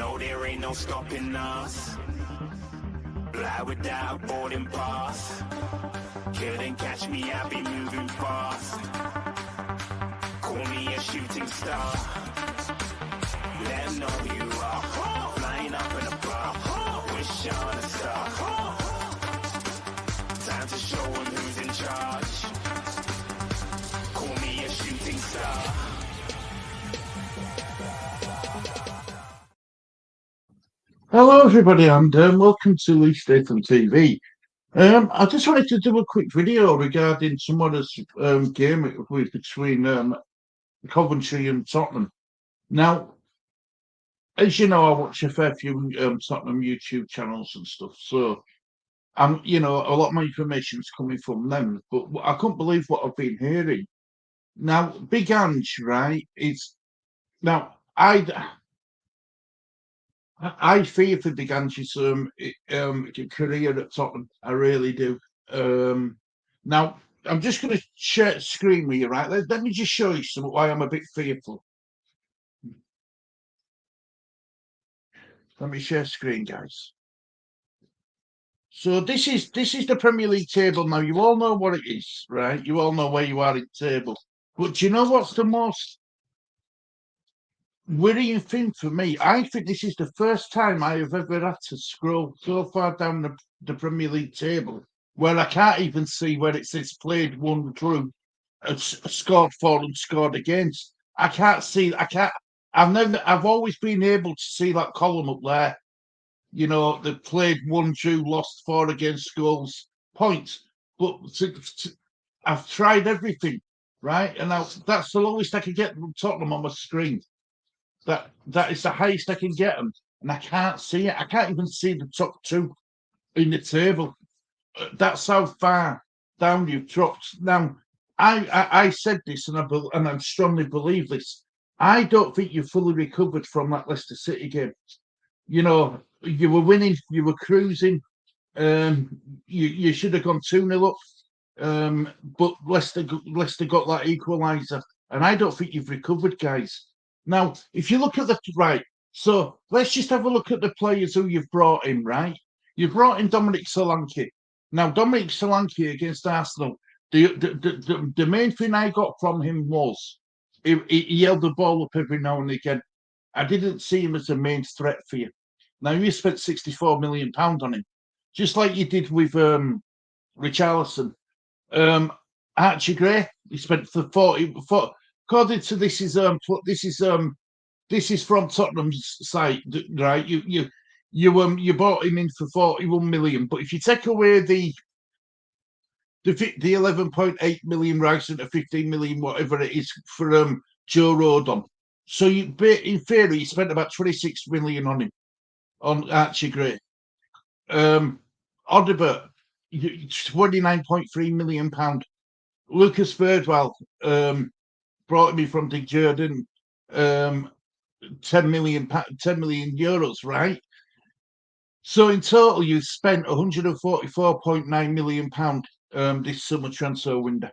No, there ain't no stopping us. Fly without a boarding pass. Couldn't catch me, I be moving fast. Call me a shooting star. Let 'em know who you are. Flying up in a bar. Wish on a star. Time to show 'em who's in charge. Call me a shooting star. Hello, everybody, and welcome to Lee Statham TV. I just wanted to do a quick video regarding tomorrow's game between Coventry and Tottenham. Now, as you know, I watch a fair few Tottenham YouTube channels and stuff, so a lot of my information is coming from them. But I couldn't believe what I've been hearing. Now, Big Ange, right? I fear for Big Ange's career at Tottenham. I really do. Now, I'm just going to share screen with you, right? Let me just show you why I'm a bit fearful. Let me share screen, guys. So this is the Premier League table now. You all know what it is, right? You all know where you are in the table. But do you know what's the most worrying thing for me? I think this is the first time I have ever had to scroll so far down the Premier League table where I can't even see where it says played, won, drew, scored for, and scored against. I can't see. I've always been able to see that column up there. You know, they played, won, drew, lost, for, against, goals, points. But I've tried everything, right? And that's the lowest I can get from Tottenham on my screen. That is the highest I can get them, and I can't see it. I can't even see the top two in the table. That's how far down you've dropped. Now, I said this, and I strongly believe this. I don't think you fully recovered from that Leicester City game. You know, you were winning, you were cruising. You should have gone 2-0 up, but Leicester got that equaliser, and I don't think you've recovered, guys. Now, if you look at so let's just have a look at the players who you've brought in, right? You've brought in Dominic Solanke. Now, Dominic Solanke against Arsenal, the main thing I got from him was he held the ball up every now and again. I didn't see him as a main threat for you. Now, you spent £64 million on him, just like you did with Richarlison. Archie Gray, he spent for 40. According to this is from Tottenham's site, right? You bought him in for 41 million, but if you take away the 11.8 million rights into 15 million, whatever it is for Joe Rodon, so in theory you spent about 26 million on him, on Archie Gray. Odibert, 29.3 million pound. Lucas Birdwell, brought me from Dick Jordan, 10 million euros, right? So in total, you spent 144.9 million pound this summer transfer window.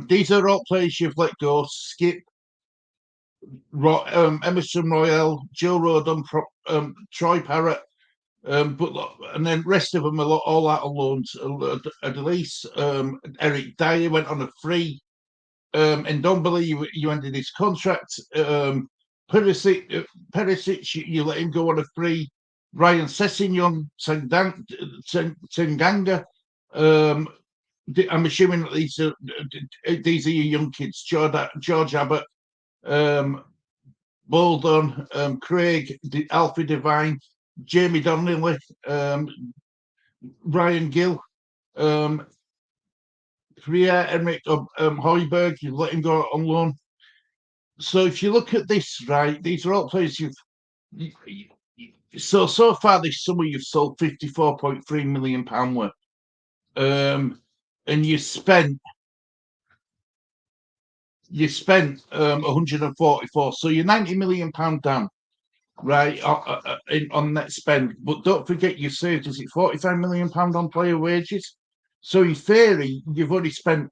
These are all players you've let go: Skip, Emerson Royale, Joe Rodon, Troy Parrott. And then rest of them are all out on loans. Adelise, Eric Dyer went on a free. And Ndombele, you ended his contract. Perisic, you let him go on a free. Ryan Sessegnon, Tanganga. I'm assuming that these are your young kids. George Abbott, Baldon, Craig, Alfie Devine, Jamie Donnelly, Ryan Gill, Pierre-Emerick Højbjerg, you've let him go on loan. So if you look at this, right, these are all players so far this summer you've sold £54.3 million worth. And you spent 144, so you're £90 million down, right, on net spend. But don't forget you saved, is it £45 million on player wages? So in theory, you've only spent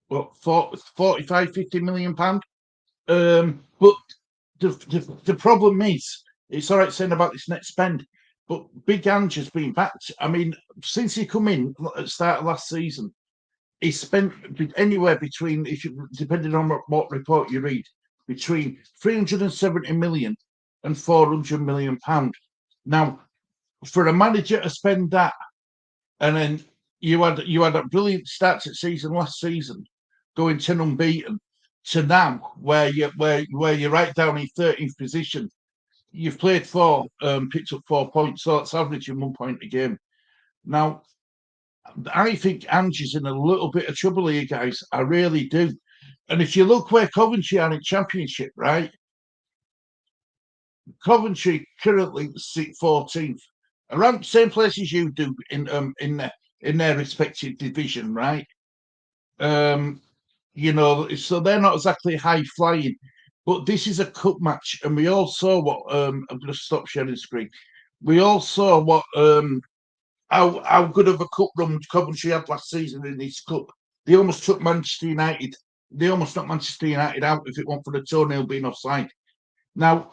what, 45, 50 million pound. But the problem is, it's all right saying about this next spend, but Big Ange has been backed. I mean, since he come in at the start of last season, he spent anywhere between, if you, depending on what report you read, between 370 million and 400 million pound. Now, for a manager to spend that, and then you had a brilliant start to the season last season, going 10 unbeaten, to now where you're right down in 13th position. You've played four, picked up 4 points, so it's averaging 1 point a game. Now, I think Ange is in a little bit of trouble here, guys. I really do. And if you look where Coventry are in Championship, right? Coventry currently sit 14th, around the same place as you do in their respective division, right? Um, so they're not exactly high flying, but this is a cup match, and we all saw what. I'm going to stop sharing the screen. We all saw what how good of a cup run Coventry had last season in this cup. They almost took Manchester United. They almost knocked Manchester United out if it weren't for the toenail being offside. Now,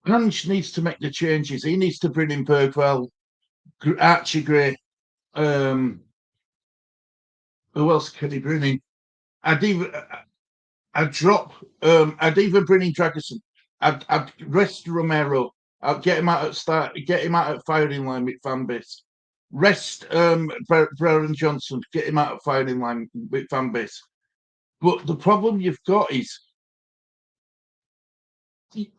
Ange needs to make the changes. He needs to bring in Bergwell, Archie Gray. Who else can he bring in? I'd even I'd drop. I'd even bring in Dragerson. I'd rest Romero. I'd get him out at start. Get him out at firing line with fan base. Rest Brennan Johnson. Get him out at firing line with fan base. But the problem you've got is he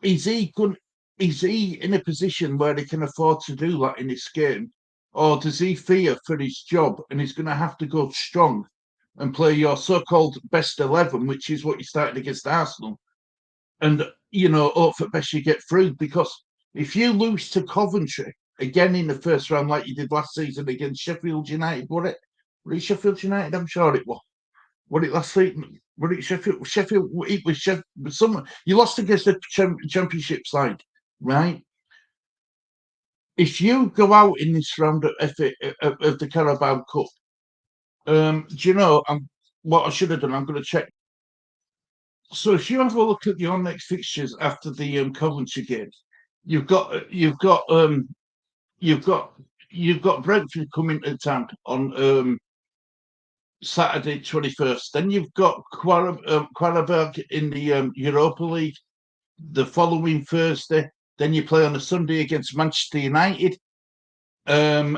going? Is he in a position where he can afford to do that in this game, or does he fear for his job and he's going to have to go strong and play your so-called best 11, which is what you started against Arsenal, and hope for best you get through? Because if you lose to Coventry again in the first round like you did last season against Sheffield United, were it Sheffield United? I'm sure it was. What it last week? What it Sheffield? Sheffield. It was Sheffield. Someone you lost against the championship side, right? If you go out in this round of the Carabao Cup, do you know? What I should have done. I'm going to check. So if you have a look at your next fixtures after the Coventry game, you've got you've got Brentford coming to town on Saturday 21st. Then you've got Quarterberg in the Europa League the following Thursday. Then you play on a Sunday against Manchester United. Then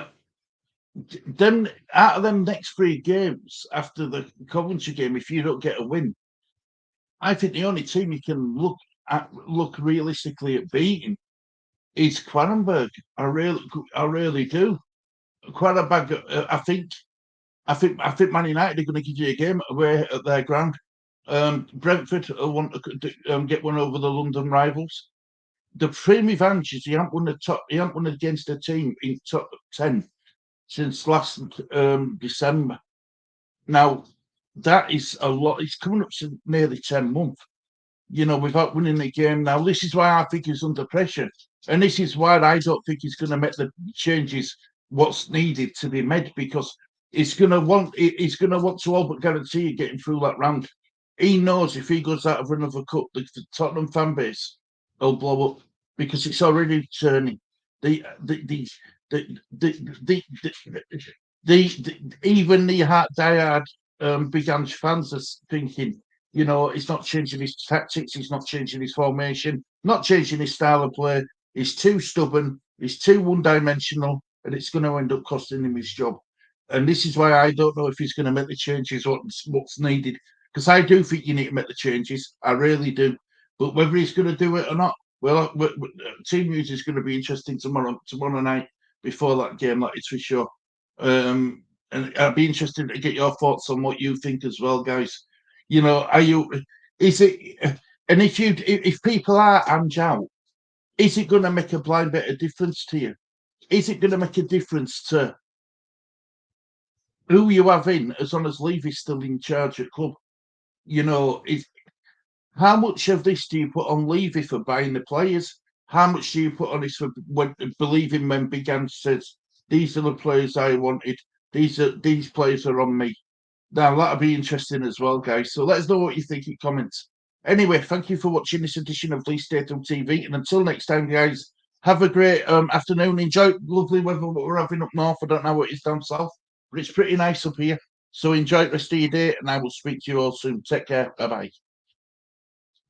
out of them next 3 games after the Coventry game, if you don't get a win, I think the only team you can look realistically at beating is Quarterberg. I really do. Quarterberg. I think Man United are going to give you a game away at their ground. Brentford will want to get one over the London rivals. The problem with Ange is he hasn't won against a team in top 10 since last December. Now, that is a lot. It's coming up to nearly 10 months, without winning the game. Now, this is why I think he's under pressure. And this is why I don't think he's going to make the changes what's needed to be made, because he's going to want to all but guarantee you getting through that round. He knows if he goes out of another cup, the Tottenham fan base will blow up because it's already turning. Even the diehard Big Ange fans are thinking, he's not changing his tactics, he's not changing his formation, not changing his style of play. He's too stubborn, he's too one-dimensional, and it's going to end up costing him his job. And this is why I don't know if he's going to make the changes what's needed, because I do think you need to make the changes. I really do. But whether he's going to do it or not, well, team news is going to be interesting tomorrow night before that game. That is for sure. And I'd be interested to get your thoughts on what you think as well, guys. Are you? Is it? And if people are Ange out, is it going to make a blind bit of difference to you? Is it going to make a difference to who you have in, as long as Levy's still in charge at club? How much of this do you put on Levy for buying the players? How much do you put on this for believing when Big Ange says, these are the players I wanted, these players are on me? Now, that'll be interesting as well, guys. So let us know what you think in comments. Anyway, thank you for watching this edition of Lee Statham TV. And until next time, guys, have a great afternoon. Enjoy lovely weather what we're having up north. I don't know what it is down south, but it's pretty nice up here. So enjoy the rest of your day, and I will speak to you all soon. Take care. Bye bye.